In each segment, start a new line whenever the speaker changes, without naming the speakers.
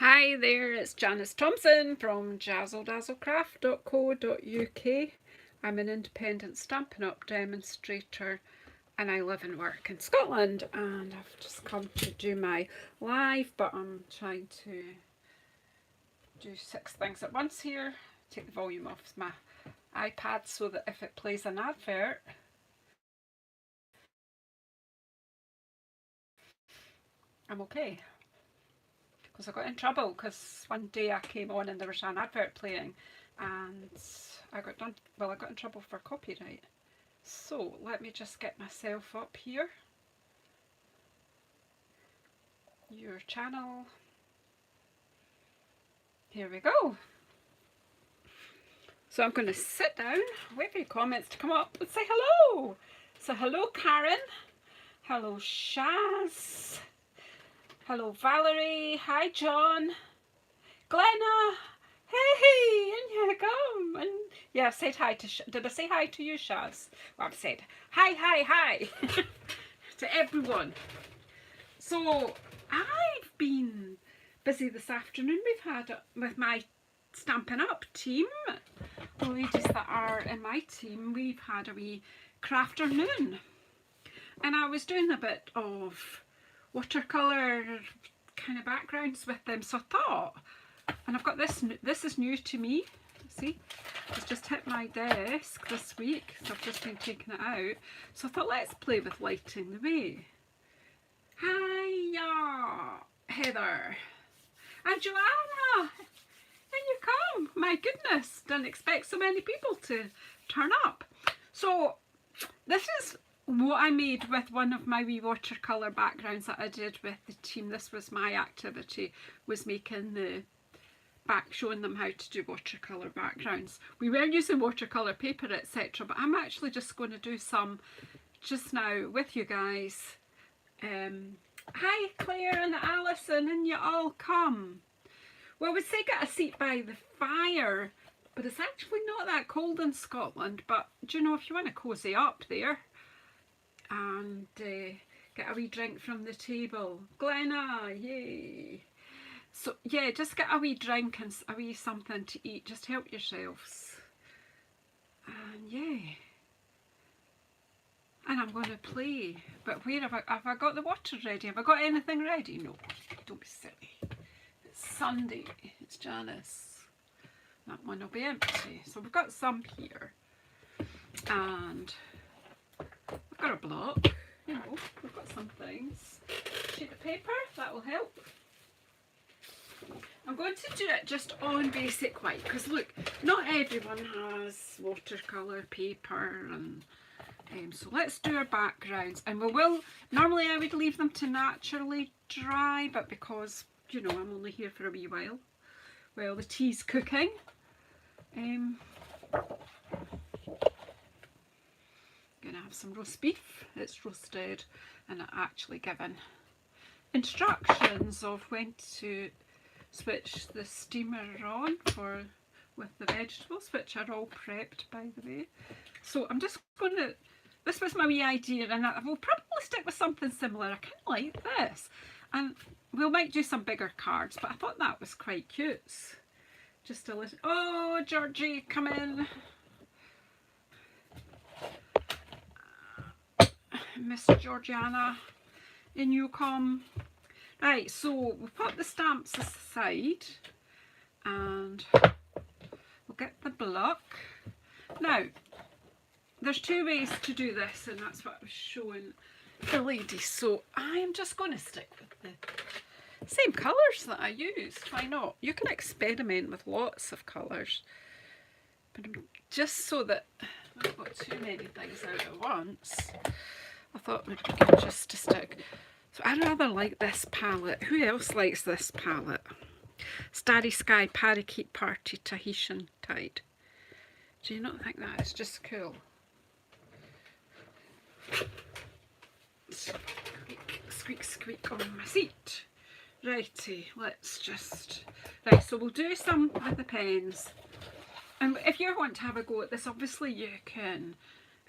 Hi there, it's Janice Thompson from JazzleDazzleCraft.co.uk. I'm an independent Stampin' Up demonstrator and I live and work in Scotland, and I've just come to do my live, but I'm trying to do 6 things at once here. Take the volume off my iPad so that if it plays an advert, I'm okay. Because I got in trouble because one day I came on and there was an advert playing and I got in trouble for copyright. So let me just get myself up here. Your channel. Here we go. So I'm going to sit down, wait for your comments to come up and say hello. So hello Karen, hello Shaz, hello Valerie, hi John, Glenna, hey, in you come. And yeah, I've said hi to, did I say hi to you Shaz? Well, I've said hi to everyone. So I've been busy this afternoon. We've had with my Stampin' Up team, the ladies that are in my team, we've had a wee crafternoon, and I was doing a bit of watercolour kind of backgrounds with them, so I thought, and I've got this is new to me, see, it's just hit my desk this week, so I've just been taking it out, so I thought let's play with lighting the way. Hiya Heather and Joanna, in you come. My goodness, didn't expect so many people to turn up. So this is what I made with one of my wee watercolour backgrounds that I did with the team. This was my activity, was making the back, showing them how to do watercolour backgrounds. We were using watercolour paper, etc., but I'm actually just going to do some just now with you guys. Hi Claire and Alison, and you all come. Well, we say get a seat by the fire, but it's actually not that cold in Scotland. But do you know, if you want to cosy up there and get a wee drink from the table, Glenna, yay! So yeah, just get a wee drink and a wee something to eat. Just help yourselves. And yeah, and I'm going to play. But where have I got the water ready? Have I got anything ready? No, don't be silly. Sunday, it's Janice. That one will be empty. So we've got some here, and we've got a block, you know, we've got some things. Sheet of paper, that will help. I'm going to do it just on basic white, because look, not everyone has watercolour paper, and so let's do our backgrounds, and we will, normally I would leave them to naturally dry, but because you know I'm only here for a wee while the tea's cooking. Gonna have some roast beef. It's roasted, and actually given instructions of when to switch the steamer on for with the vegetables, which are all prepped by the way. So I'm just going to, this was my wee idea, and I will probably stick with something similar. I kind of like this, and we might do some bigger cards, but I thought that was quite cute. Just a little, oh Georgie, come in. Miss Georgiana, in you come. Right, so we'll put the stamps aside and we'll get the block. Now, there's 2 ways to do this, and that's what I was showing the ladies. So I'm just going to stick with the same colours that I used. Why not? You can experiment with lots of colours, but just so that I haven't got too many things out at once, I thought it would be good just to stick. So I rather like this palette. Who else likes this palette? Starry Sky Parakeet Party Tahitian Tide. Do you not think that is just cool? Squeak, squeak, squeak on my seat. Righty, let's just... Right, so we'll do some with the pens. And if you want to have a go at this, obviously you can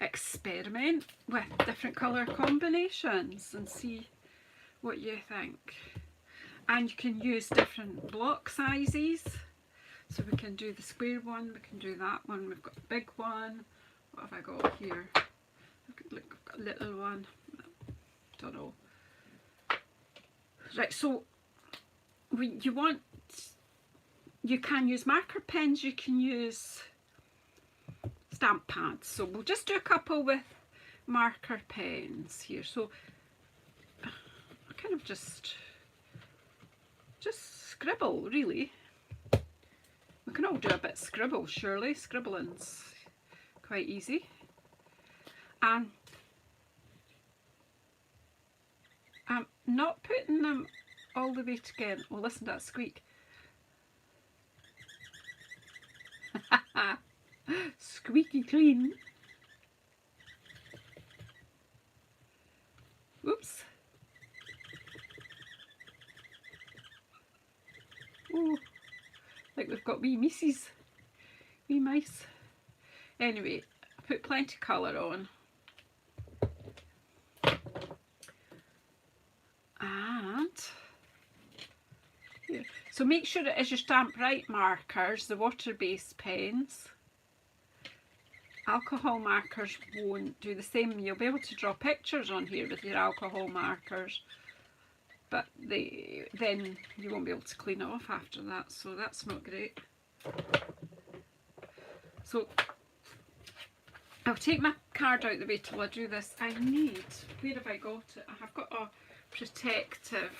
experiment with different colour combinations and see what you think. And you can use different block sizes. So we can do the square one, we can do that one, we've got a big one. What have I got here? I've got a little one. Don't know. Right, so you can use marker pens, you can use stamp pads. So we'll just do a couple with marker pens here. So I kind of just scribble, really. We can all do a bit of scribble, surely. Scribbling's quite easy. And I'm not putting them all the way together. Well, listen to that squeak. Squeaky clean. Oops. Oh, like we've got wee mices, wee mice. Anyway, I put plenty of colour on. And here. So make sure it is your Stamp Right markers, the water-based pens. Alcohol markers won't do the same. You'll be able to draw pictures on here with your alcohol markers, but then you won't be able to clean it off after that, so that's not great. So I'll take my card out the way till I do this. I need, where have I got it? I have got a protective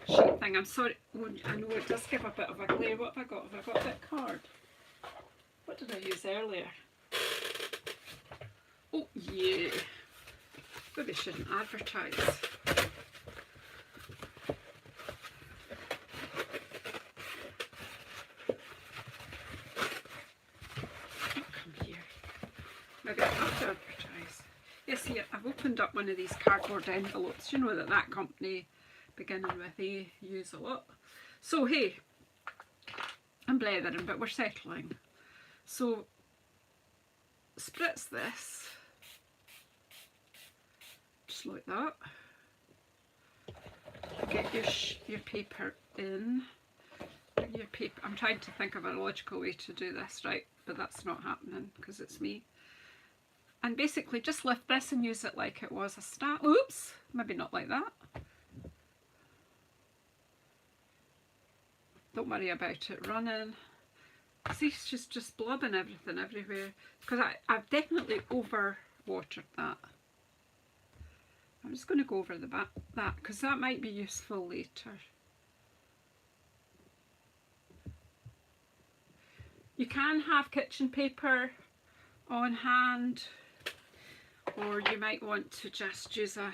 sheet thing. I'm sorry, I know it does give a bit of a glare. What have I got? Have I got a bit of card? What did I use earlier? Oh yeah, maybe I shouldn't advertise. Maybe I have to advertise. Yes, here, I've opened up one of these cardboard envelopes. You know that company, beginning with A, use a lot. So hey, I'm blethering, but we're settling. So spritz this, just like that. Get your paper in. Your paper. I'm trying to think of a logical way to do this, right? But that's not happening because it's me. And basically just lift this and use it like it was a stamp. Oops, maybe not like that. Don't worry about it running. See, it's just blobbing everything everywhere because I've definitely over watered that. I'm just going to go over the back that because that might be useful later. You can have kitchen paper on hand, or you might want to just use a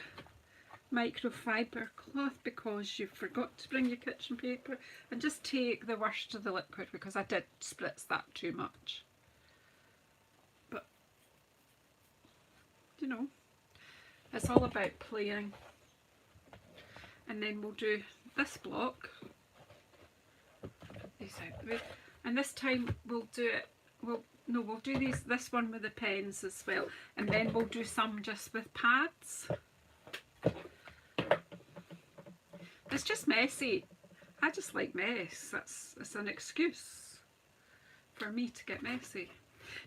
microfiber cloth because you forgot to bring your kitchen paper, and just take the worst of the liquid because I did spritz that too much. But you know, it's all about playing. And then we'll do this block, these out the way, and this time we'll do it, we'll do this one with the pens as well, and then we'll do some just with pads. It's just messy. I just like mess. It's an excuse for me to get messy.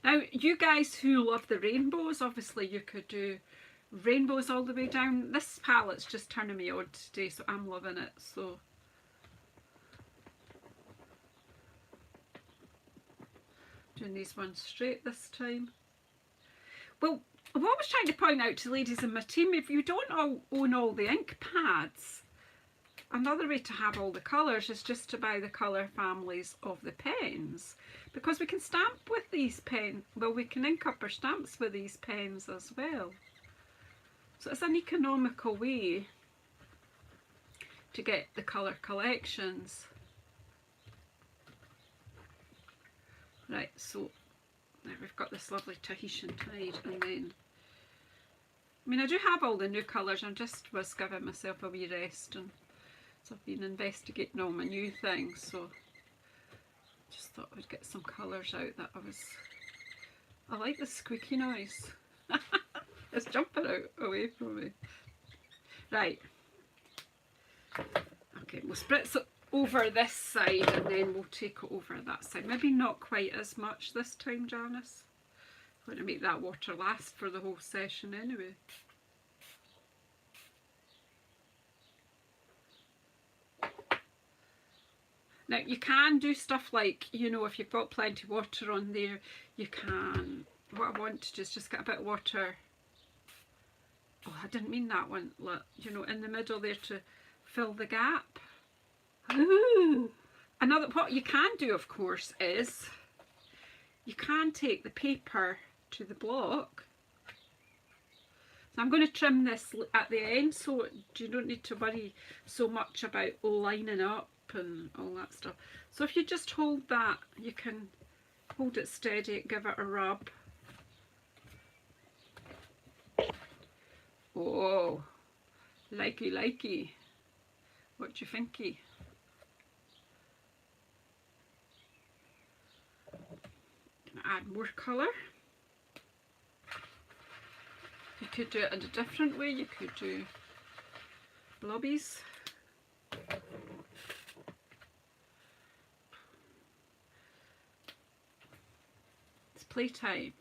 Now, you guys who love the rainbows, obviously you could do rainbows all the way down. This palette's just turning me on today, so I'm loving it. So doing these ones straight this time. Well, what I was trying to point out to ladies in my team, if you don't own all the ink pads, another way to have all the colours is just to buy the colour families of the pens, because we can stamp with these pens. Well, we can ink up our stamps with these pens as well. So it's an economical way to get the colour collections. Right, so now we've got this lovely Tahitian tide, and then, I mean, I do have all the new colours. I just was giving myself a wee rest, and so I've been investigating all my new things, so just thought I'd get some colours out that I like the squeaky noise. It's jumping out away from me. Right, I'm Right, we'll spritz it over this side and then we'll take it over that side. Maybe not quite as much this time, Janice. I'm going to make that water last for the whole session anyway. Now you can do stuff like, you know, if you've got plenty of water on there, you can, what I want to do is just get a bit of water, oh I didn't mean that one, you know, in the middle there to fill the gap. Ooh. Another, what you can do of course is, you can take the paper to the block. So I'm going to trim this at the end so you don't need to worry so much about lining up and all that stuff. So if you just hold that, you can hold it steady, give it a rub. Oh, likey. What do you thinky? Gonna add more colour. You could do it in a different way. You could do blobbies. It's playtime.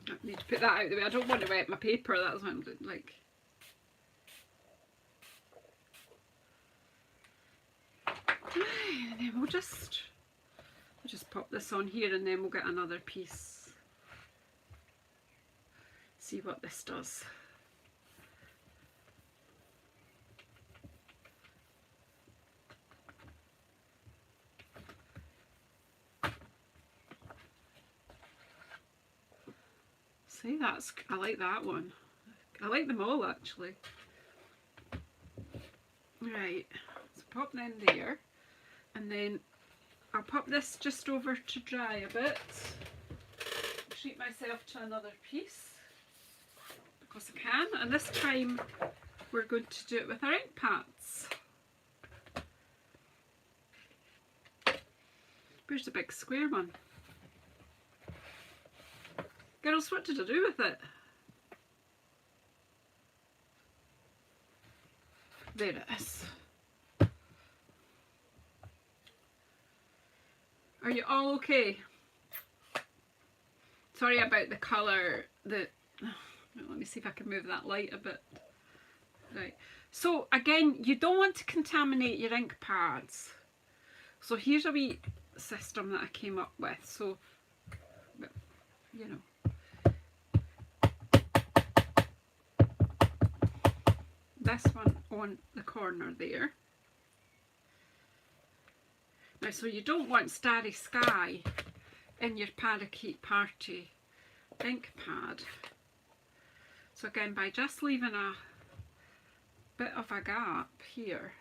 I need to put that out of the way. I don't want to wet my paper, that's what I'm doing, like. And then we'll just pop this on here and then we'll get another piece. See what this does. See, that's, I like that one. I like them all actually. Right, so pop them there, and then I'll pop this just over to dry a bit. Treat myself to another piece because I can, and this time we're going to do it with our ink pads. Where's the big square one? Girls, what did I do with it? There it is. Are you all okay? Sorry about the colour. Let me see if I can move that light a bit. Right. So again, you don't want to contaminate your ink pads. So here's a wee system that I came up with. So, you know. This one on the corner there. Now, so you don't want Starry Sky in your Parakeet Party ink pad. So again, by just leaving a bit of a gap here.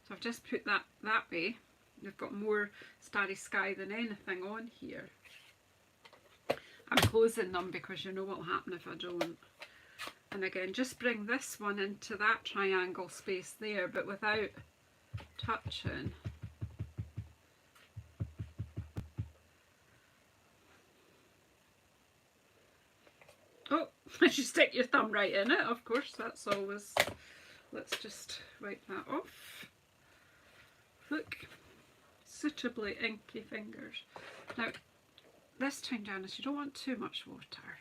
So I've just put that way. You've got more Starry Sky than anything on here. I'm closing them because you know what will happen if I don't. And again, just bring this one into that triangle space there, but without touching. Oh, as you stick your thumb right in it, of course, that's always, let's just wipe that off. Look, suitably inky fingers. Now, this time, Janice, you don't want too much water.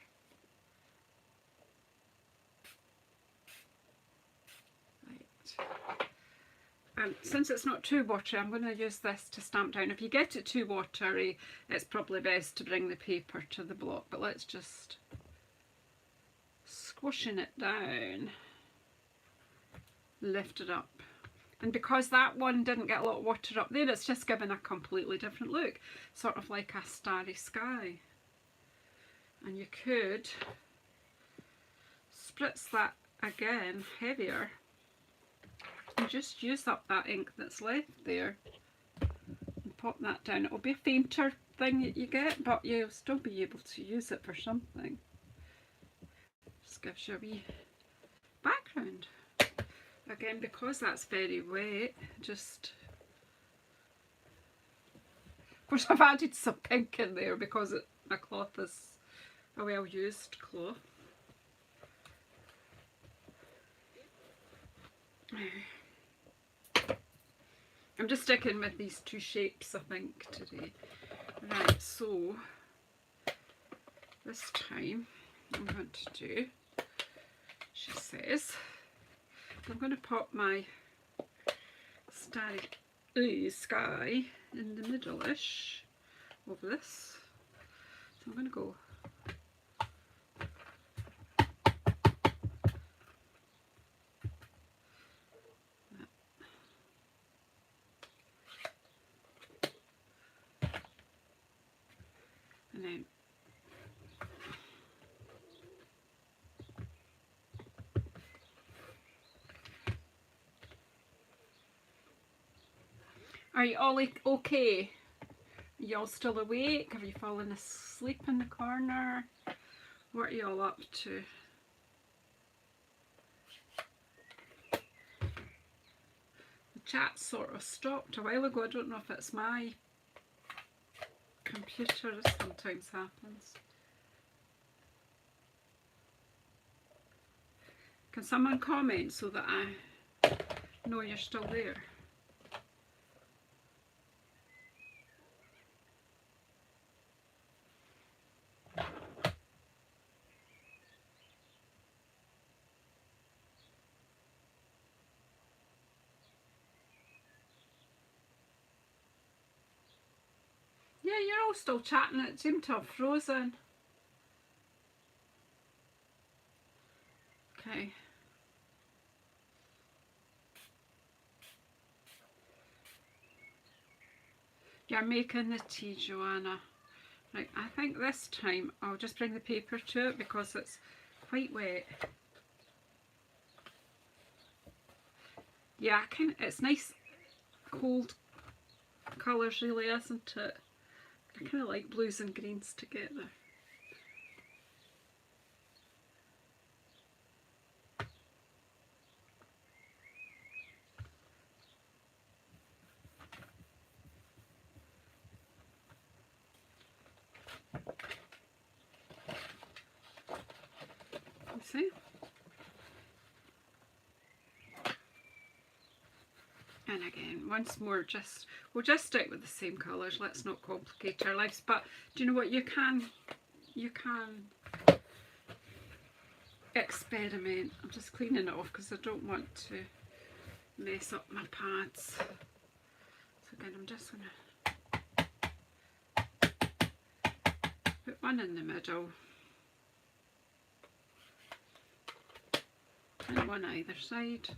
Right. And since it's not too watery, I'm going to use this to stamp down. If you get it too watery, it's probably best to bring the paper to the block. But let's just squashing it down, lift it up. And because that one didn't get a lot of water up there, it's just given a completely different look. Sort of like a starry sky. And you could spritz that again heavier and just use up that ink that's left there and pop that down. It'll be a fainter thing that you get, but you'll still be able to use it for something. Just gives you a wee background. Again, because that's very wet, just... Of course, I've added some pink in there because my cloth is a well-used cloth. I'm just sticking with these two shapes, I think, today. Right, so this time I'm going to do, she says, I'm going to pop my starry sky in the middle-ish of this. So I'm going to go and then are you all okay? Are you all still awake? Have you fallen asleep in the corner? What are you all up to? The chat sort of stopped a while ago. I don't know if it's my computer, this sometimes happens. Can someone comment so that I know you're still there? Yeah, you're all still chatting. It seemed to have frozen. Okay. You're making the tea, Joanna. Right, I think this time I'll just bring the paper to it because it's quite wet. Yeah, it's nice cold colours really, isn't it? I kind of like blues and greens together. You see? And again, once more, we'll just stick with the same colours. Let's not complicate our lives. But do you know what? You can experiment. I'm just cleaning it off because I don't want to mess up my pads. So again, I'm just going to put one in the middle and one either side.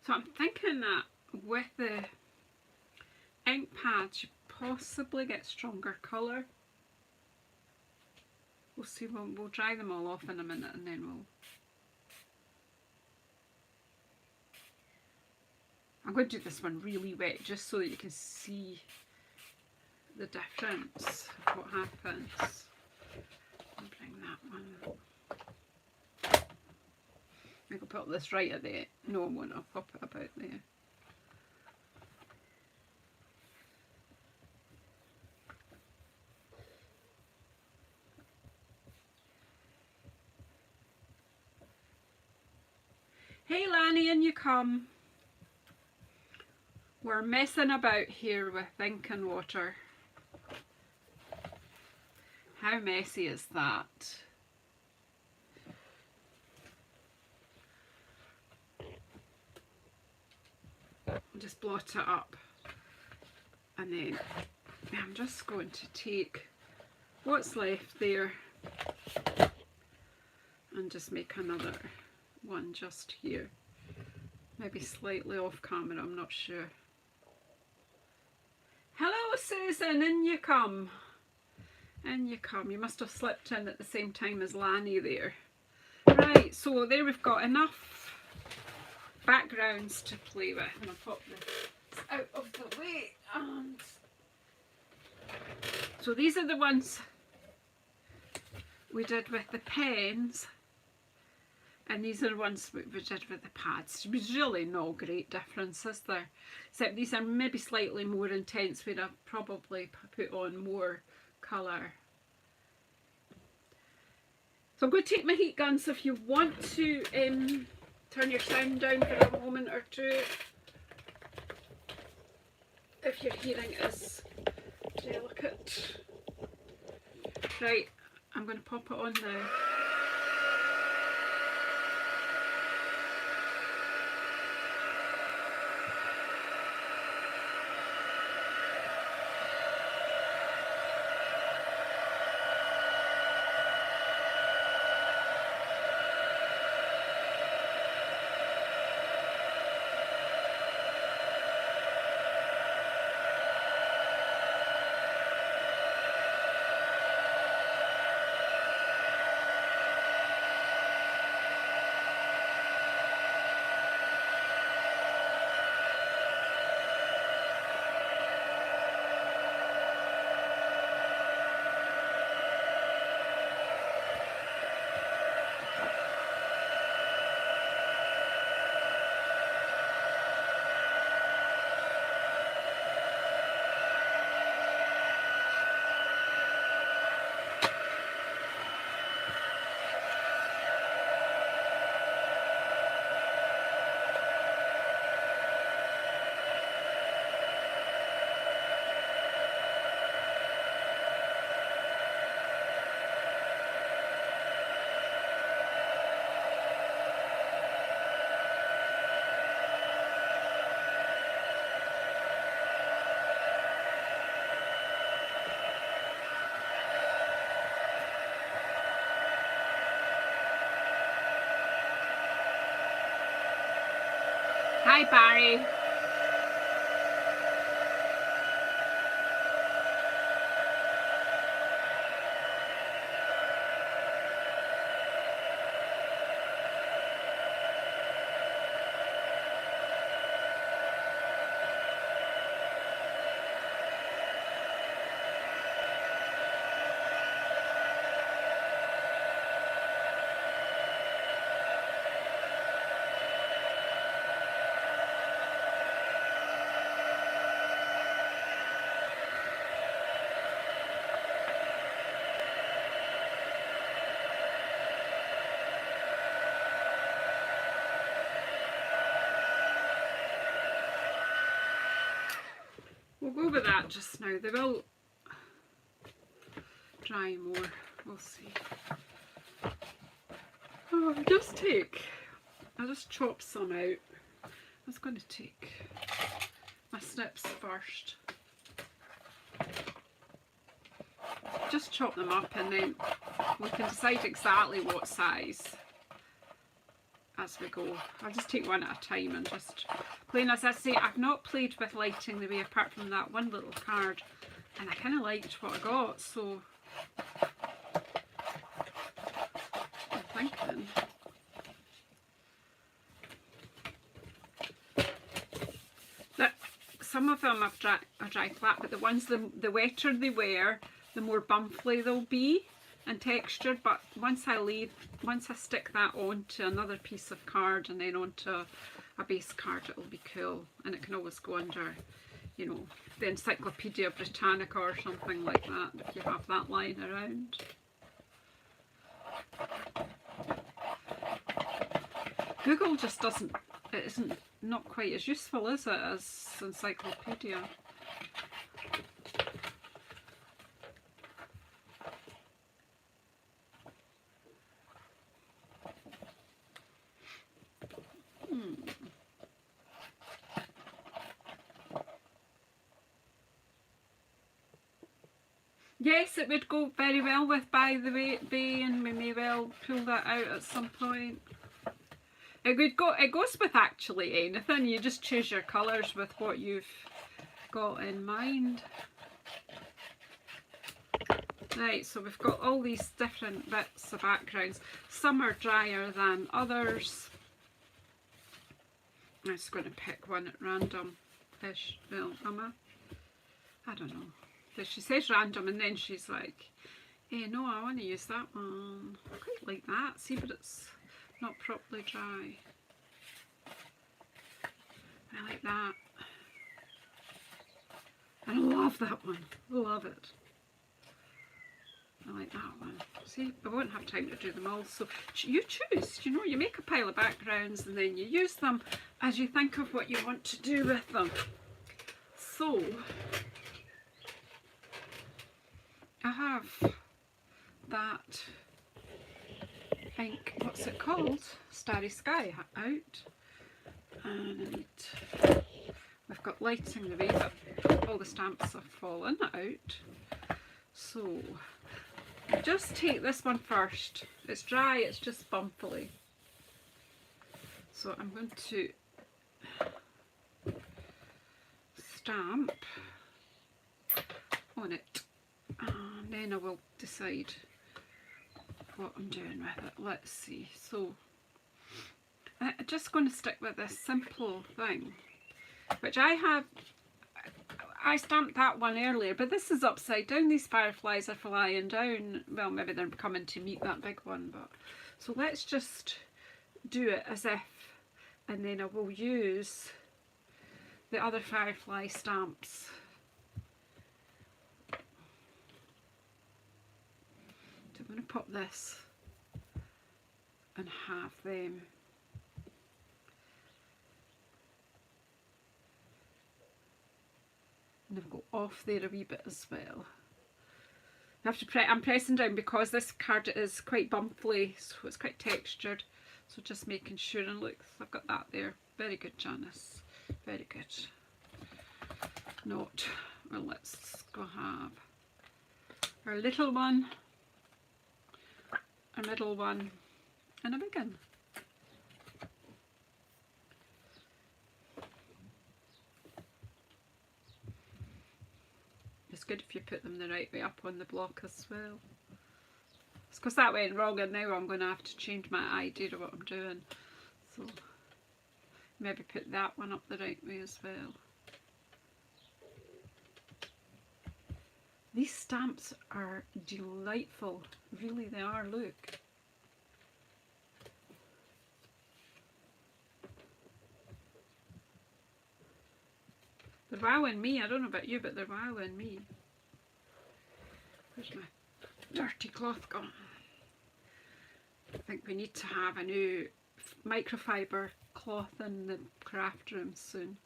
So I'm thinking that with the ink pads you possibly get stronger colour. We'll see, we'll dry them all off in a minute and then I'm going to do this one really wet just so that you can see the difference of what happens. I'll bring that one. I can put this right at the, no I won't, I'll pop it about there. Hey Lanny, in you come. We're messing about here with ink and water. How messy is that? just blot it up. And then I'm just going to take what's left there and just make another one just here. Maybe slightly off camera, I'm not sure. Hello Susan, in you come. In you come. You must have slipped in at the same time as Lanny there. Right, so there we've got enough backgrounds to play with. And I'll pop this out of the way. And so these are the ones we did with the pens. And these are the ones we did with the pads. There's really no great difference, is there? Except these are maybe slightly more intense, where I've probably put on more colour. So I'm going to take my heat gun, so if you want to turn your sound down for a moment or two, if your hearing is delicate. Right, I'm going to pop it on now. Hi Barry. We'll go with that just now. They will dry more. We'll see. Oh, I'll just chop some out. I was going to take my snips first. Just chop them up and then we can decide exactly what size as we go. I'll just take one at a time and just playing. As I say, I've not played with lighting the way apart from that one little card, and I kind of liked what I got, so I'm thinking that some of them are dry flat, but the ones the wetter they wear, the more bumply they'll be and textured. But once I stick that onto another piece of card and then onto a base card, it'll be cool, and it can always go under, you know, the Encyclopedia Britannica or something like that if you have that lying around. Google just isn't not quite as useful, is it, as Encyclopedia? Yes, it would go very well with By the Bay, and we may well pull that out at some point. It goes with actually anything. You just choose your colours with what you've got in mind. Right, so we've got all these different bits of backgrounds. Some are drier than others. I'm just going to pick one at random-ish. Well, am I don't know. So she says random and then she's like, hey, no, I want to use that one. I quite like that. See, but it's not properly dry. I like that. And I love that one. Love it. I like that one. See, I won't have time to do them all. So you choose, you know, you make a pile of backgrounds and then you use them as you think of what you want to do with them. So I have that pink, what's it called? Starry Sky out. And I need, we've got lighting the way, but all the stamps have fallen out. So just take this one first. It's dry, it's just bumpily. So I'm going to stamp on it and then I will decide what I'm doing with it. Let's see. So I'm just going to stick with this simple thing, which I stamped that one earlier, but this is upside down. These fireflies are flying down. Well, maybe they're coming to meet that big one, but so let's just do it as if, and then I will use the other firefly stamps. So I'm going to pop this and have them. And they've got off there a wee bit as well. I have to I'm pressing down because this card is quite bumpy, so it's quite textured. So just making sure, and look, I've got that there. Very good, Janice. Very good. Note. Well, let's go have our little one, a middle one, and a big one. It's good if you put them the right way up on the block as well. It's because that went wrong and now I'm going to have to change my idea of what I'm doing. So maybe put that one up the right way as well. These stamps are delightful. Really they are, look. They're wowing me. I don't know about you, but they're wowing me. Where's my dirty cloth gone? I think we need to have a new microfiber cloth in the craft room soon.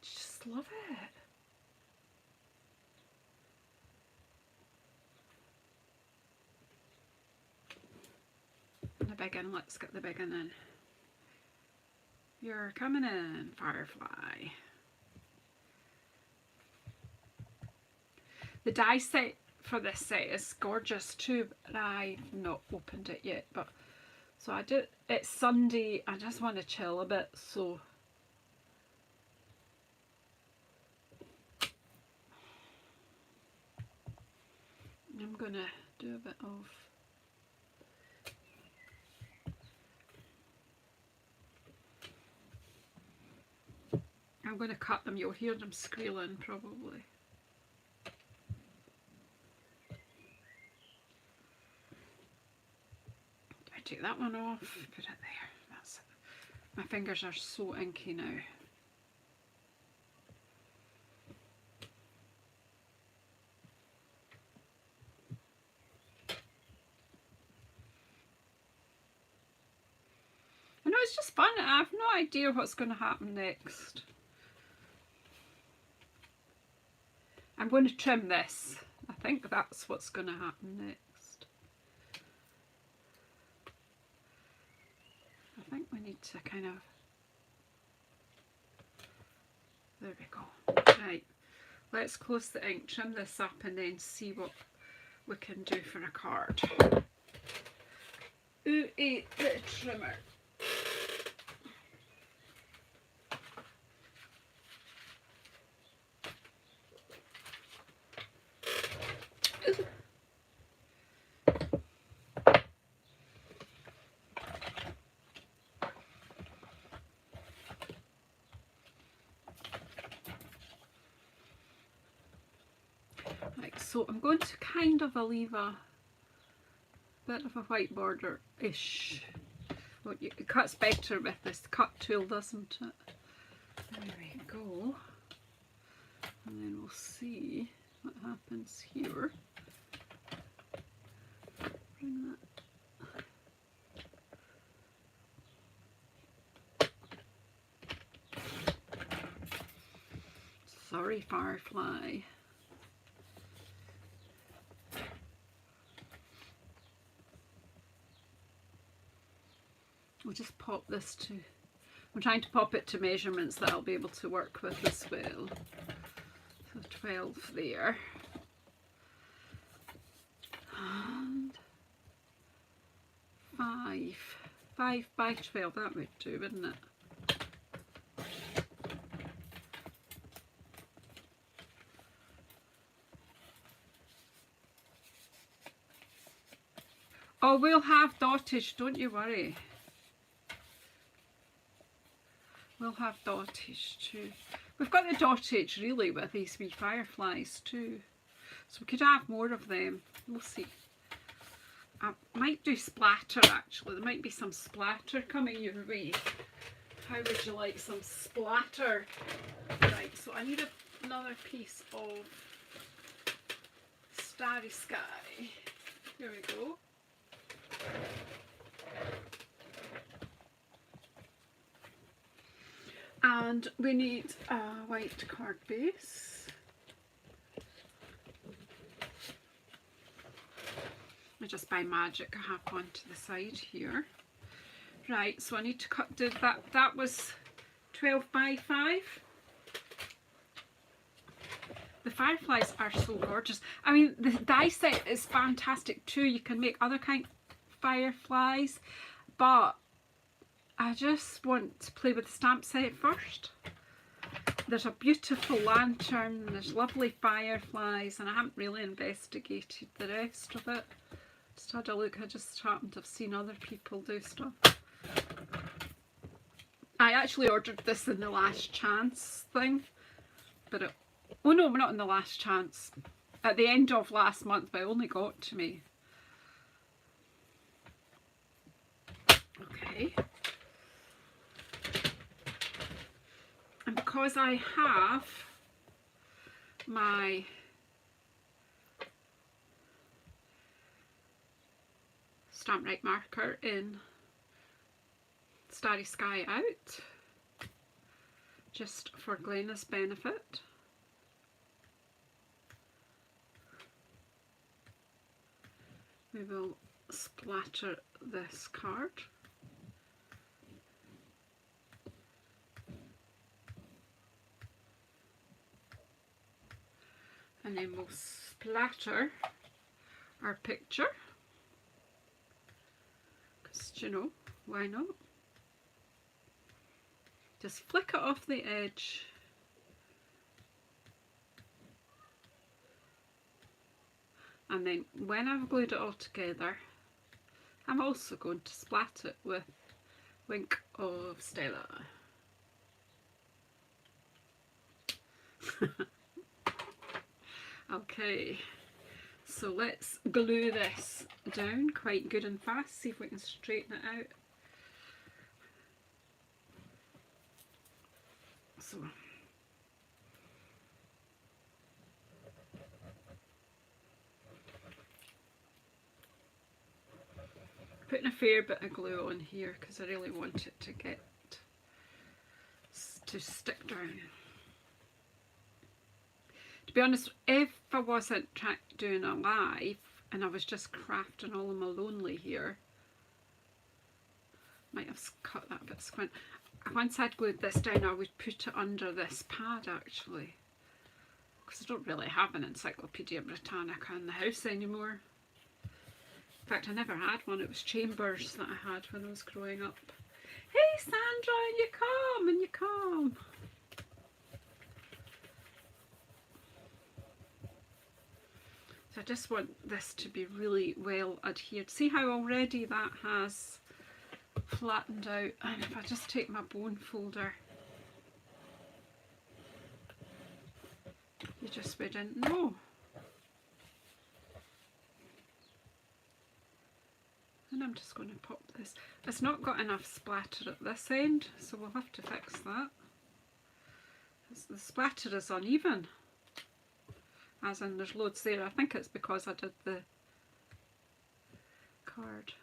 Just love it. And the big one, let's get the big one in. You're coming in, Firefly. The die set for this set is gorgeous too, but I've not opened it yet. But so I do. It's Sunday. I just want to chill a bit, so I'm gonna do a bit of. I'm going to cut them. You'll hear them squealing probably. I take that one off, put it there. That's it. My fingers are so inky now. I know, it's just fun. I have no idea what's going to happen next. I'm going to trim this. I think that's what's going to happen next. I think we need to kind of There we go. Right, let's close the ink, trim this up, and then see what we can do for a card. Who ate the trimmer? Right, so I'm going to kind of leave a bit of a white border-ish. Well, it cuts better with this cut tool, doesn't it? There we go. And then we'll see what happens here. Bring that. Sorry, Firefly. We'll just pop this to, I'm trying to pop it to measurements that I'll be able to work with as well. So 12 there. And 5 by 12, that would do, wouldn't it? Oh, we'll have dottage, don't you worry. We'll have dottage too. We've got the dottage really with these wee fireflies too. So we could have more of them. We'll see. I might do splatter actually. There might be some splatter coming your way. How would you like some splatter? Right, so I need another piece of Starry Sky. Here we go. And we need a white card base. I just by magic I have one to the side here. Right, so I need to cut, that was 12 by 5. The fireflies are so gorgeous. I mean, the die set is fantastic too. You can make other kind of fireflies, but I just want to play with the stamp set first. There's a beautiful lantern, there's lovely fireflies, and I haven't really investigated the rest of it. Just had a look, I just happened to have seen other people do stuff. I actually ordered this in the last chance thing, but it, oh no, we're not in the last chance. At the end of last month, but it only got to me. Okay. And because I have my Stamp-Right marker in Starry Sky Out, just for Glenna's benefit, we will splatter this card. And then we'll splatter our picture, because you know, why not? Just flick it off the edge. And then when I've glued it all together, I'm also going to splat it with Wink of Stella. Okay, so let's glue this down quite good and fast, see if we can straighten it out. So putting a fair bit of glue on here because I really want it to get to stick down. To be honest, if I wasn't doing a live and I was just crafting all on my lonely here, might have cut that a bit squint. Once I'd glued this down, I would put it under this pad actually, because I don't really have an Encyclopedia Britannica in the house anymore. In fact, I never had one. It was Chambers that I had when I was growing up. Hey Sandra, and you come, and you come. So I just want this to be really well adhered. See how already that has flattened out? And if I just take my bone folder, you just wouldn't know. And I'm just going to pop this. It's not got enough splatter at this end, so we'll have to fix that. The splatter is uneven, as in there's loads there. I think it's because I did the card.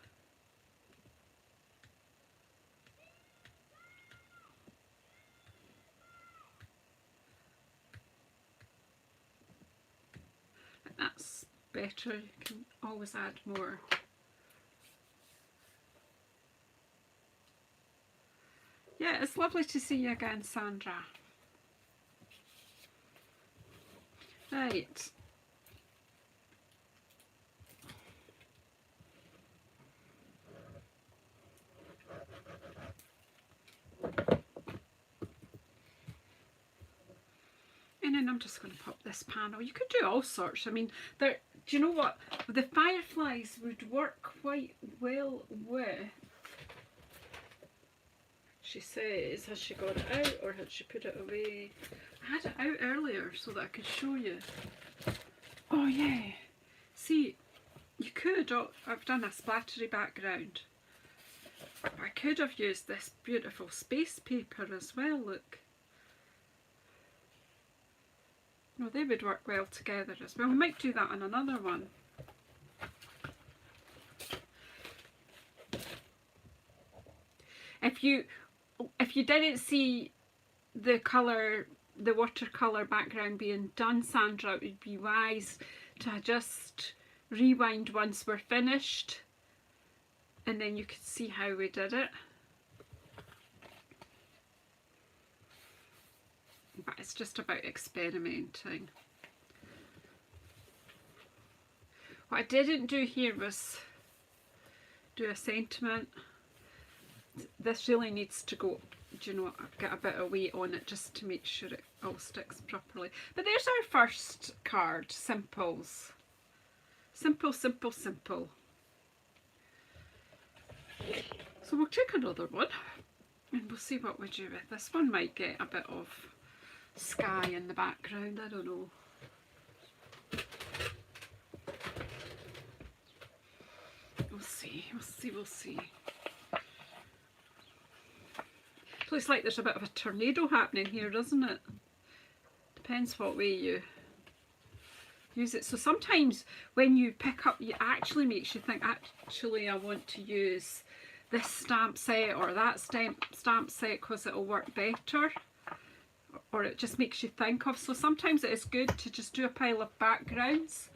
That's better. You can always add more. Yeah, it's lovely to see you again, Sandra. Right. And then I'm just going to pop this panel. You could do all sorts. I mean, there. Do you know what? The fireflies would work quite well with. She says, has she got it out or had she put it away? I had it out earlier so that I could show you. Oh yeah. See, you could. Oh, I've done a splattery background. I could have used this beautiful space paper as well. Look. No, they would work well together as well. We might do that on another one. If you didn't see the colour, the watercolour background being done, Sandra, it would be wise to just rewind once we're finished, and then you could see how we did it. But it's just about experimenting. What I didn't do here was do a sentiment. This really needs to go, do you know, get a bit of weight on it just to make sure it all sticks properly. But there's our first card, Simples. Simple, simple, simple. So we'll take another one and we'll see what we do with this. One might get a bit of sky in the background, I don't know. We'll see, we'll see, we'll see. Looks like there's a bit of a tornado happening here, doesn't it? Depends what way you use it. So sometimes when you pick up, it actually makes you think, actually I want to use this stamp set or that stamp set because it'll work better. Or it just makes you think of. So sometimes it is good to just do a pile of backgrounds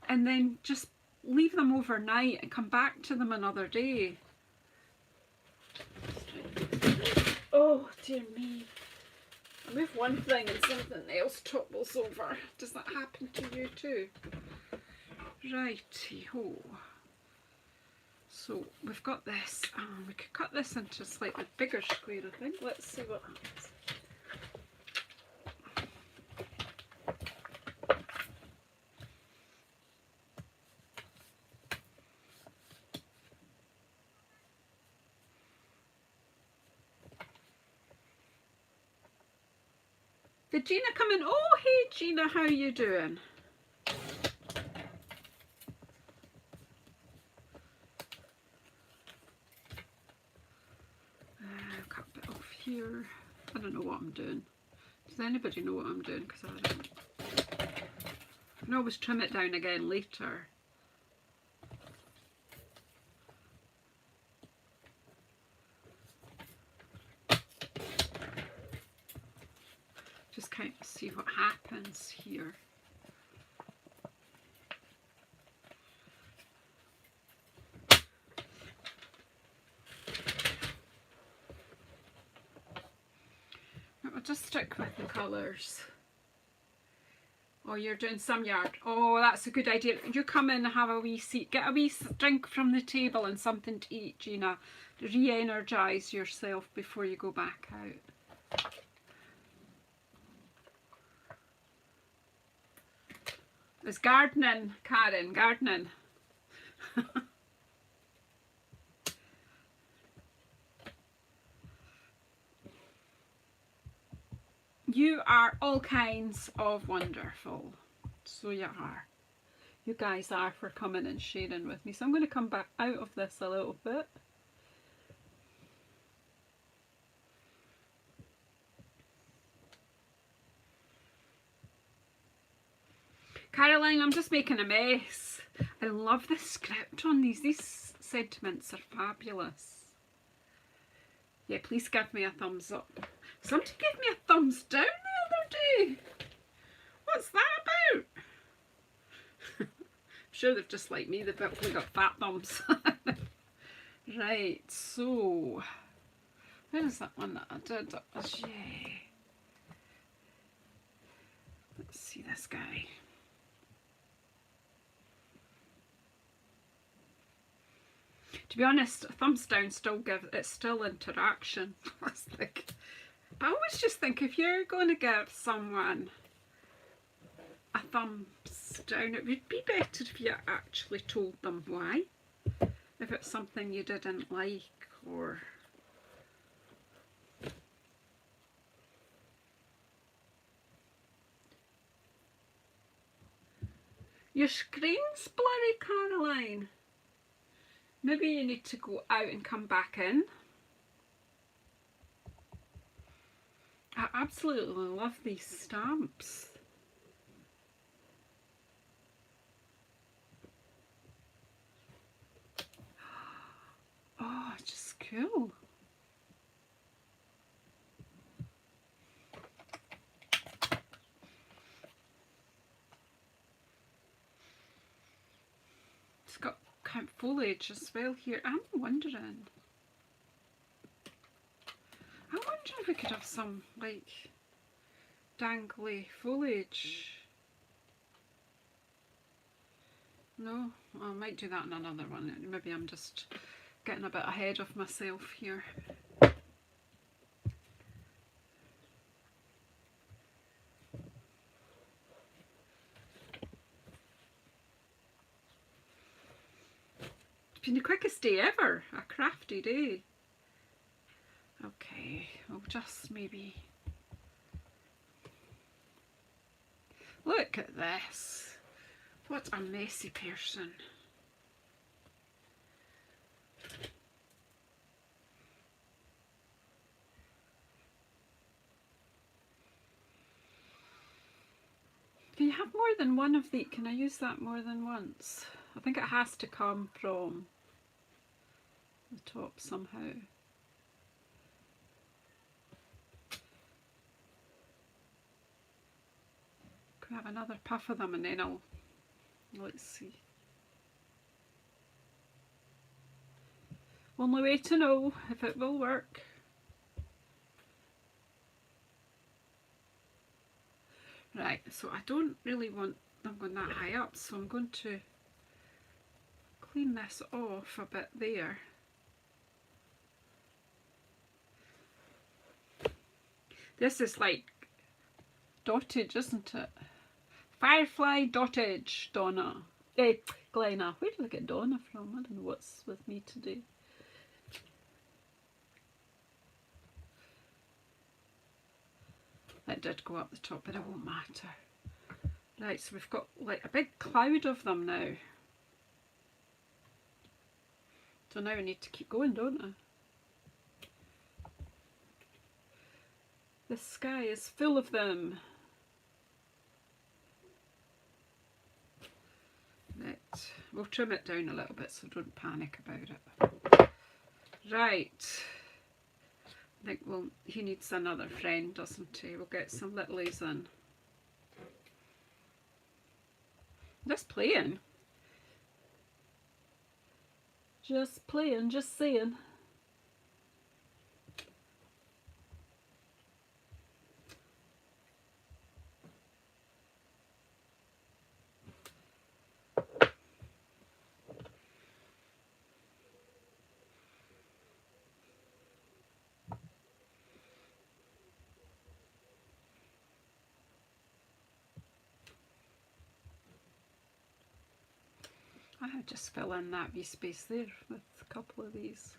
and then just leave them overnight and come back to them another day. Oh dear me. I move one thing and something else topples over. Does that happen to you too? Righty-ho. So we've got this. We could cut this into a slightly bigger square, I think. Let's see what happens. Did Gina come in? Oh, hey Gina, how you doing? Cut a bit off here. I don't know what I'm doing. Does anybody know what I'm doing? Because I don't. I can always trim it down again later. Just kind of see what happens here. just stick with the colours. Oh, you're doing some yard. Oh, that's a good idea. You come in and have a wee seat. Get a wee drink from the table and something to eat, Gina. Re-energise yourself before you go back out. It's gardening, Karen, gardening. You are all kinds of wonderful. So you are. You guys are, for coming and sharing with me. So I'm going to come back out of this a little bit. Caroline, I'm just making a mess. I love the script on these. These sentiments are fabulous. Yeah, please give me a thumbs up. Somebody gave me a thumbs down the other day. What's that about? I'm sure they've just like me, they've only got fat thumbs. Right, so where is that one that I did? Yeah. Let's see this guy. To be honest, a thumbs down still it's still interaction. It's like, but I always just think if you're going to give someone a thumbs down, it would be better if you actually told them why. If it's something you didn't like, or your screen's blurry, Caroline. Maybe you need to go out and come back in. I absolutely love these stamps. Oh, just cool. It's got kind of foliage as well here. I'm wondering. I wonder if we could have some like dangly foliage. No, I might do that in another one. Maybe I'm just getting a bit ahead of myself here. It's been the quickest day ever, a crafty day. Okay, we'll just maybe look at this. What a messy person. Can you have more than one of these? Can I use that more than once? I think it has to come from the top somehow. Can I have another puff of them and then let's see. Only way to know if it will work. Right, so I don't really want them going that high up, so I'm going to clean this off a bit there. This is like dottage, isn't it? Firefly dottage, Donna. Glenna. Where did I get Donna from? I don't know what's with me today. It did go up the top, but it won't matter. Right, so we've got like a big cloud of them now. So now we need to keep going, don't I? The sky is full of them. Right, we'll trim it down a little bit, so don't panic about it. Right. I think he needs another friend, doesn't he? We'll get some littlies in. Just playing. Just playing, just saying. I just fill in that wee space there with a couple of these.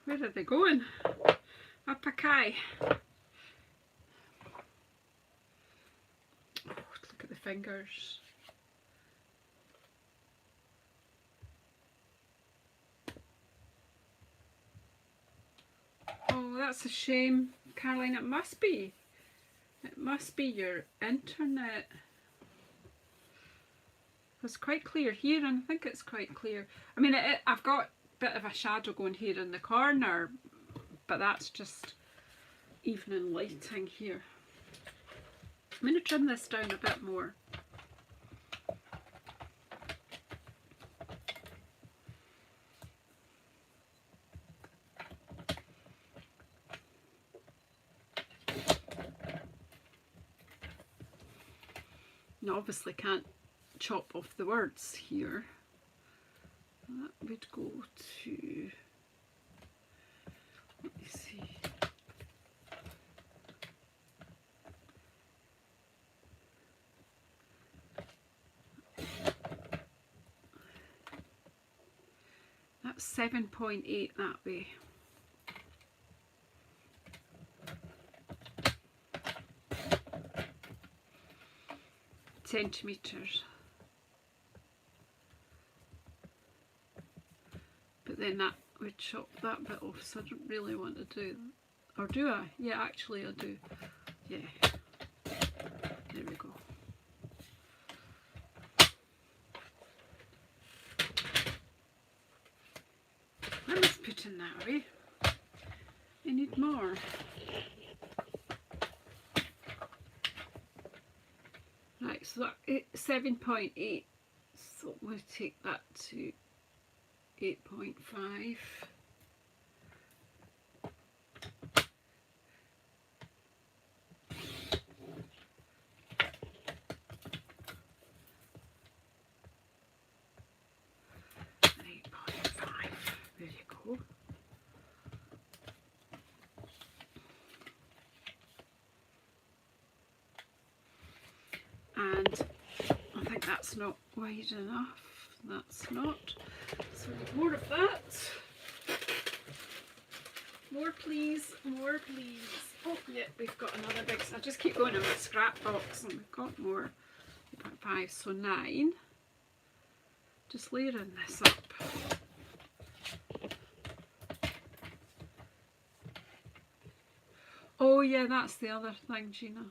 Where are they going? Up a kai. Oh, look at the fingers. Oh, that's a shame, Caroline. It must be. It must be your internet. It's quite clear here, and I think it's quite clear. I mean, I've got a bit of a shadow going here in the corner, but that's just evening lighting here. I'm going to trim this down a bit more. You obviously can't chop off the words here. That would go to, let me see. That's 7.8 that way. Centimetres. But then that would chop that bit off, so I don't really want to do that. Or do I? Yeah, actually I do. Yeah. There we go. I must put in that away. I need more. Right, so that 7.8, so we'll take that to 8.5. There you go. And I think that's not wide enough. That's not. So more of that. More please, more please. Oh yeah, we've got another big, I just keep going in my scrap box and we've got more. 8.5, so 9. Just layering this up. Oh yeah, that's the other thing, Gina.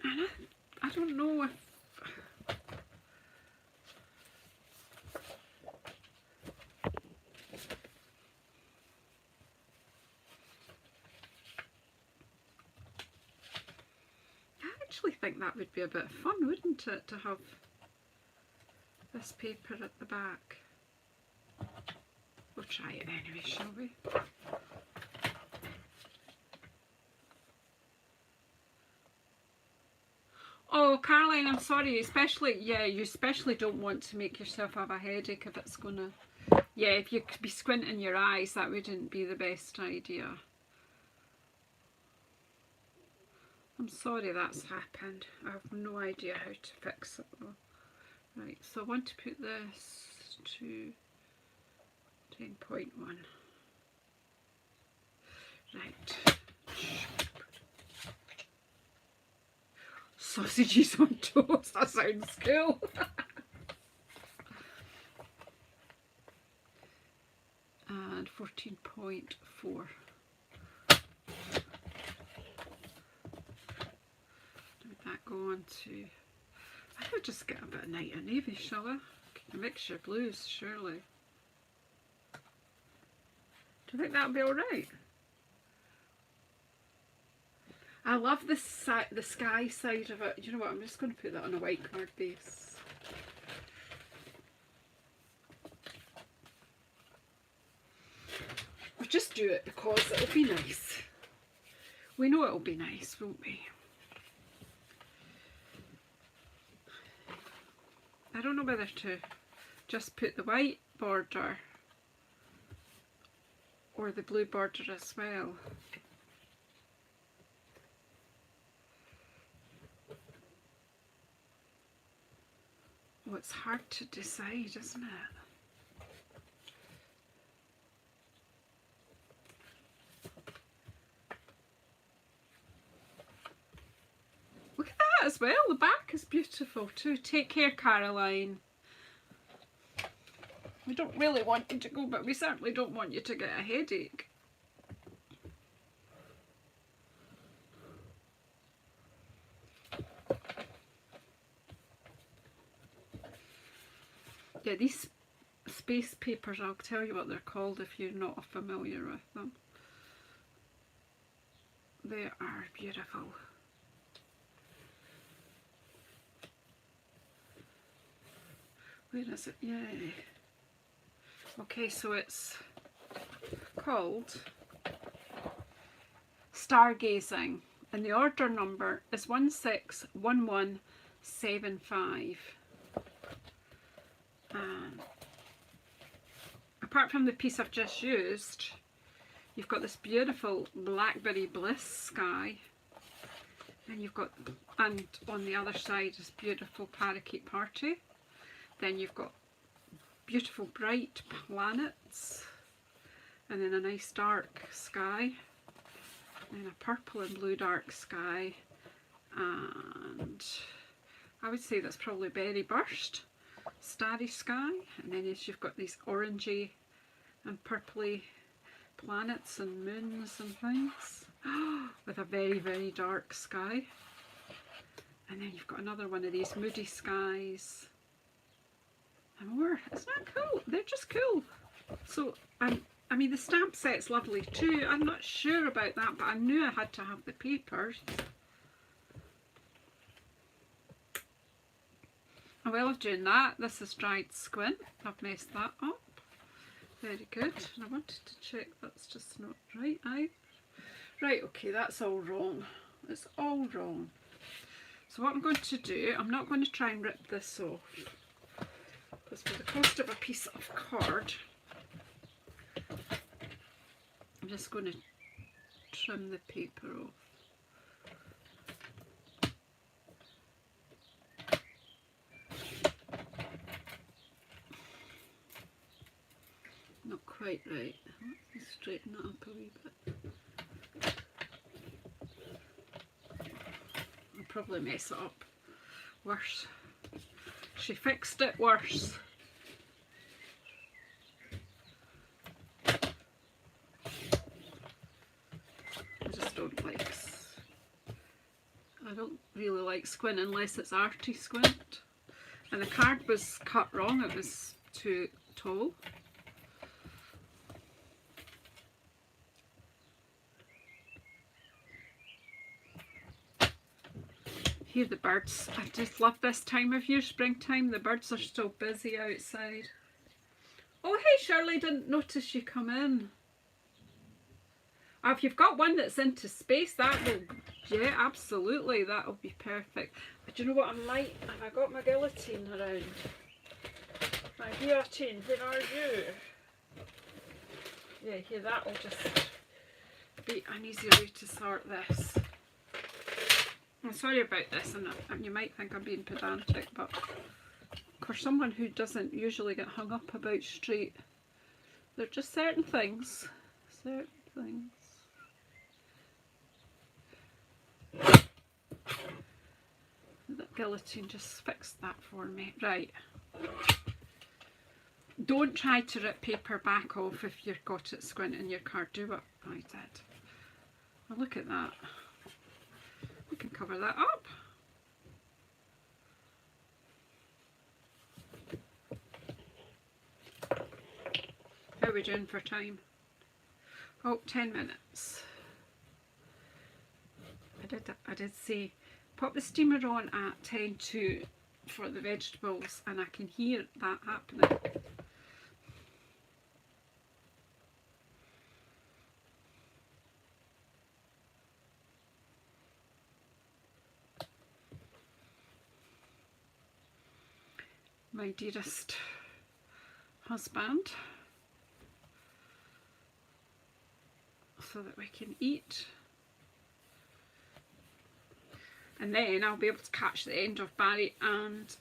And I don't know if I actually think that would be a bit of fun, wouldn't it, to have this paper at the back. We'll try it anyway, shall we? Oh, Caroline, I'm sorry, especially, yeah, you especially don't want to make yourself have a headache if it's gonna, yeah, if you could be squinting your eyes, that wouldn't be the best idea. I'm sorry that's happened. I have no idea how to fix it though. Right, so I want to put this to 10.1. Right. Sausages on toast, that sounds cool. And 14.4. That go on to, I could just get a bit of night and navy, shall I? Mix your blues, surely. Do you think that'll be alright? I love the sky side of it. You know what, I'm just going to put that on a white card base. We'll just do it because it'll be nice. We know it'll be nice, won't we? I don't know whether to just put the white border or the blue border as well. Oh, it's hard to decide, isn't it? Look at that as well, the back is beautiful too. Take care, Caroline. We don't really want you to go, but we certainly don't want you to get a headache. Yeah, these space papers, I'll tell you what they're called if you're not familiar with them. They are beautiful. Where is it? Yay. Okay, so it's called Stargazing, and the order number is 161175. And apart from the piece I've just used, you've got this beautiful Blackberry Bliss sky, and you've got, and on the other side is beautiful Parakeet Party. Then you've got beautiful bright planets, and then a nice dark sky, and a purple and blue dark sky, and I would say that's probably Berry Burst, Starry Sky, and then you've got these orangey and purpley planets and moons and things with a very, very dark sky, and then you've got another one of these moody skies and more. Isn't that cool? They're just cool. So I mean, the stamp set's lovely too. I'm not sure about that, but I knew I had to have the papers. And while I'm doing that, this is dried squint. I've messed that up. Very good. And I wanted to check that's just not right either. Right, okay, that's all wrong. It's all wrong. So what I'm going to do, I'm not going to try and rip this off, because for the cost of a piece of card, I'm just going to trim the paper off. Not quite right. Let's straighten that up a wee bit. I'll probably mess it up worse. She fixed it worse. I don't really like squint unless it's arty squint. And the card was cut wrong, it was too tall. Hear the birds. I just love this time of year, springtime. The birds are still busy outside. Oh hey Shirley, didn't notice you come in. If you've got one that's into space, that will, yeah, absolutely, that'll be perfect. But do you know what I might, have I got my guillotine around? My guillotine, where are you? Yeah, here, that'll just be an easy way to sort this. I'm sorry about this, and you might think I'm being pedantic, but for someone who doesn't usually get hung up about street, there are just certain things. That guillotine just fixed that for me. Right. Don't try to rip paper back off if you've got it squint in your card. Do what I did. Well, look at that. We can cover that up. How are we doing for time? Oh, 10 minutes. I did say pop the steamer on at 10 to for the vegetables, and I can hear that happening. My dearest husband. so that we can eat. And then I'll be able to catch the end of Barry and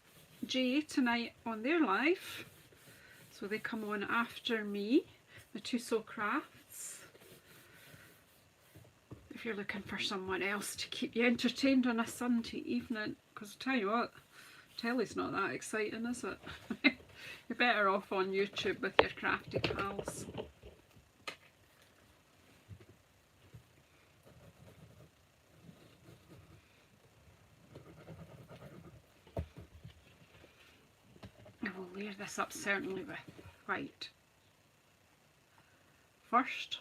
Jay tonight on their live. So they come on after me, the JazzleDazzleCrafts. If you're looking for someone else to keep you entertained on a Sunday evening, because I tell you what, telly's not that exciting, is it? You're better off on YouTube with your crafty pals. I will layer this up certainly with white first.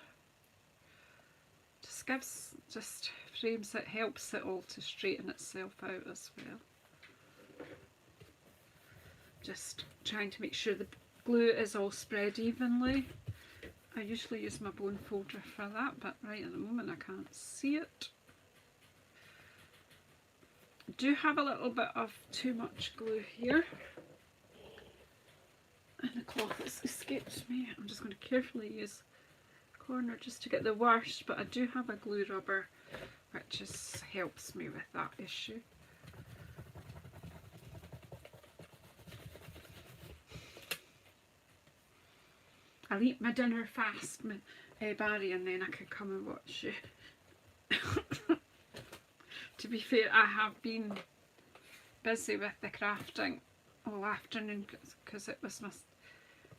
Just frames it, helps it all to straighten itself out as well. Just trying to make sure the glue is all spread evenly. I usually use my bone folder for that, but right at the moment I can't see it. I do have a little bit of too much glue here. And the cloth has escaped me. I'm just going to carefully use the corner just to get the worst, but I do have a glue rubber which just helps me with that issue. I'll eat my dinner fast, Barry, and then I can come and watch you. To be fair, I have been busy with the crafting all afternoon because it was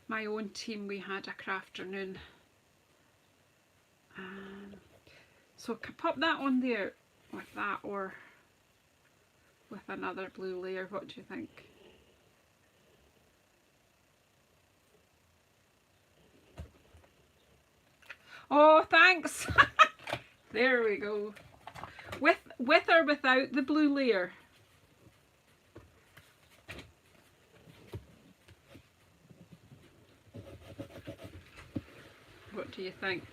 my own team. We had a crafternoon. So I can pop that on there with that or with another blue layer. What do you think? Oh, thanks. There we go. With or without the blue layer? What do you think?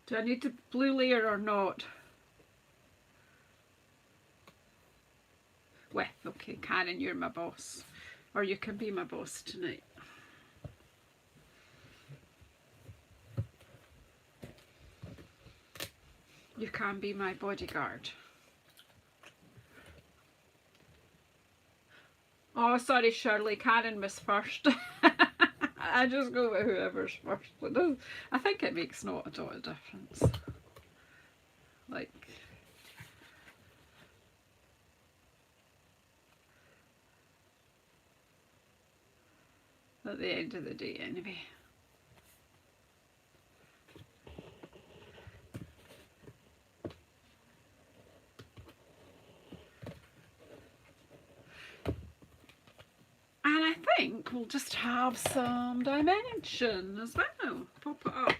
Do I need the blue layer or not? With, okay, Karen, you're my boss. Or you can be my boss tonight. You can be my bodyguard. Oh, sorry, Shirley. Karen was first. I just go with whoever's first. But no, I think it makes not a lot of difference. Like, at the end of the day, anyway. And I think we'll just have some dimension as well. Pop it up.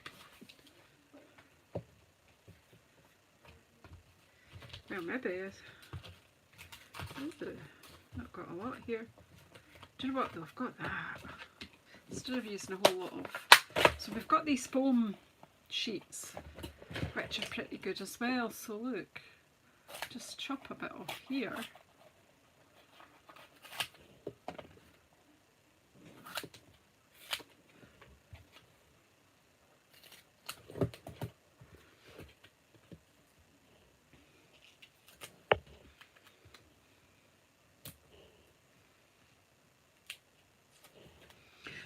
Well, maybe it's... Ooh, I've got a lot here. Do you know what though? I've got that. Instead of using a whole lot of... So we've got these foam sheets, which are pretty good as well. So look, just chop a bit off here.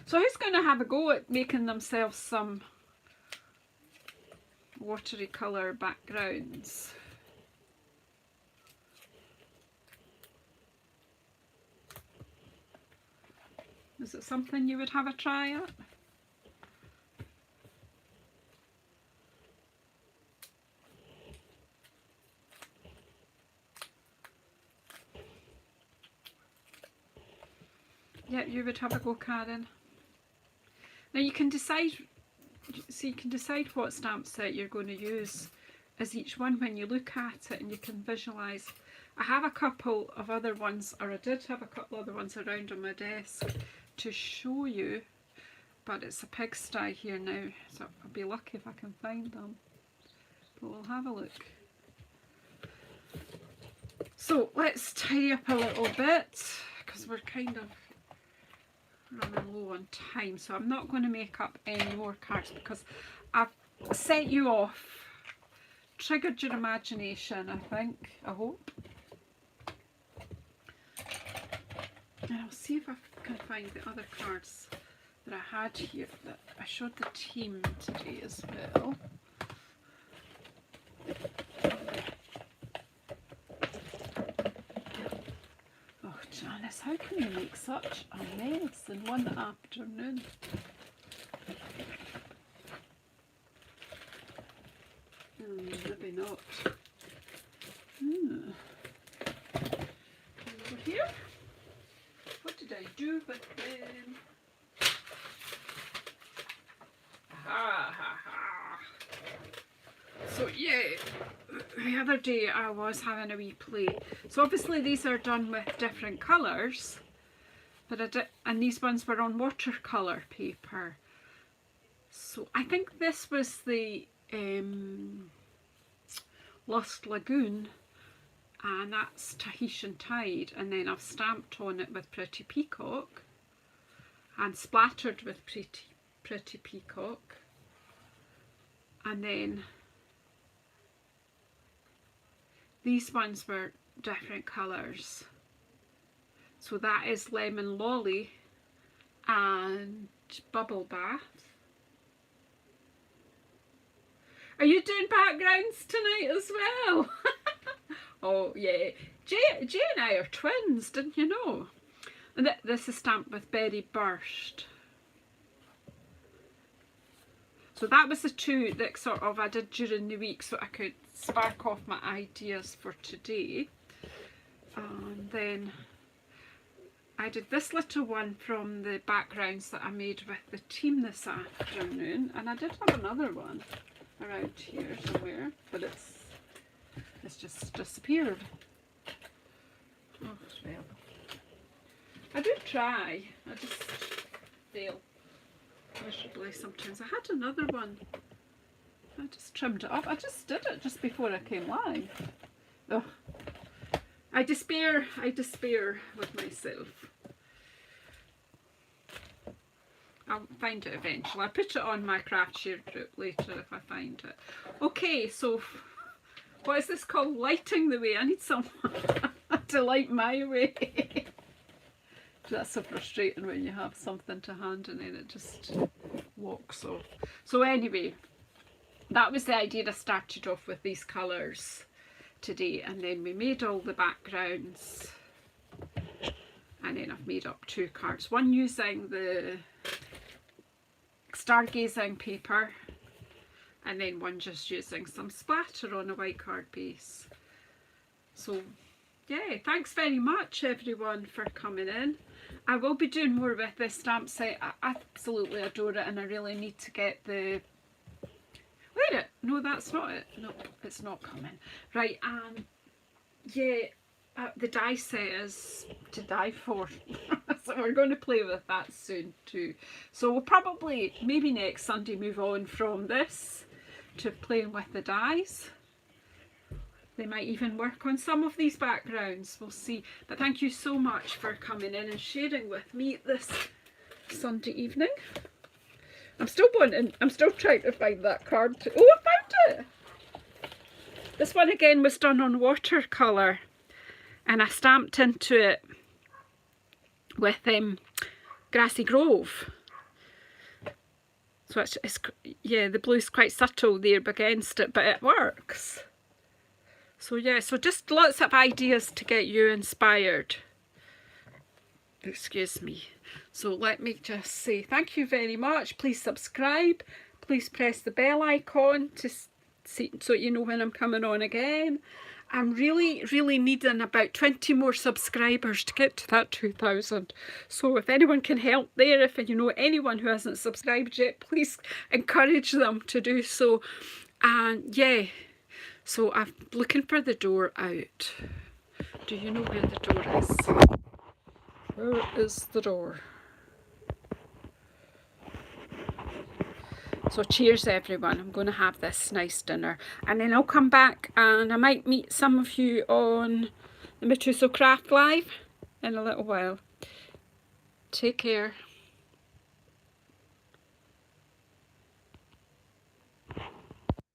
So who's going to have a go at making themselves some watery colour backgrounds? Is it something you would have a try at? Yeah, you would have a go, Karen. Now you can decide, so you can decide what stamp set you're going to use as each one when you look at it and you can visualise. I have a couple of other ones, or I did have a couple other ones around on my desk to show you, but it's a pigsty here now, so I'll be lucky if I can find them. But we'll have a look. So let's tidy up a little bit, because we're kind of running low on time, so I'm not going to make up any more cards because I've set you off, triggered your imagination, I think, I hope. And I'll see if I can find the other cards that I had here that I showed the team today as well. Oh, Janice, how can you make such a mess in one afternoon? Maybe not. Over here. What did I do with them? Ha ha ha. So yeah, the other day I was having a wee play. So obviously these are done with different colours, but and these ones were on watercolour paper. So I think this was the Lost Lagoon, and that's Tahitian Tide, and then I've stamped on it with Pretty Peacock and splattered with Pretty Peacock, and then these ones were different colours. So that is Lemon Lolly and Bubble Bath. Are you doing backgrounds tonight as well? Oh yeah, Jay and I are twins, didn't you know? And this is stamped with Berry Burst. So that was the two that sort of I did during the week so I could spark off my ideas for today. And then I did this little one from the backgrounds that I made with the team this afternoon, and I did have another one around here somewhere, but it's just disappeared. Oh well, I do try, I just fail miserably sometimes. I had another one, I just trimmed it up. I just did it just before I came live. Oh, I despair with myself. I'll find it eventually. I'll put it on my craft share group later if I find it. Okay, so what is this called? Lighting the way. I need someone to light my way. That's so frustrating when you have something to hand and then it just walks off. So anyway, that was the idea. I started off with these colours today, and then we made all the backgrounds, and then I've made up two cards, one using the stargazing paper and then one just using some splatter on a white card base. So yeah, thanks very much everyone for coming in. I will be doing more with this stamp set. I absolutely adore it, and I really need to get the... Wait it! No, that's not it. Nope, it's not coming. Right, yeah, the die set is to die for. So we're going to play with that soon too. So we'll probably, maybe next Sunday, move on from this to playing with the dies. They might even work on some of these backgrounds, we'll see. But thank you so much for coming in and sharing with me this Sunday evening. I'm still trying to find that card too. Oh, I found it! This one again was done on watercolour, and I stamped into it with Grassy Grove. So it's yeah, the blue's quite subtle there against it, but it works. So yeah, so just lots of ideas to get you inspired. Excuse me. So let me just say thank you very much. Please subscribe. Please press the bell icon to see, so you know when I'm coming on again. I'm really needing about 20 more subscribers to get to that 2,000. So if anyone can help there, if you know anyone who hasn't subscribed yet, please encourage them to do so. And yeah, so I'm looking for the door out. Do you know where the door is? Where is the door? So cheers everyone, I'm going to have this nice dinner and then I'll come back and I might meet some of you on the JazzleDazzleCraft live in a little while. Take care.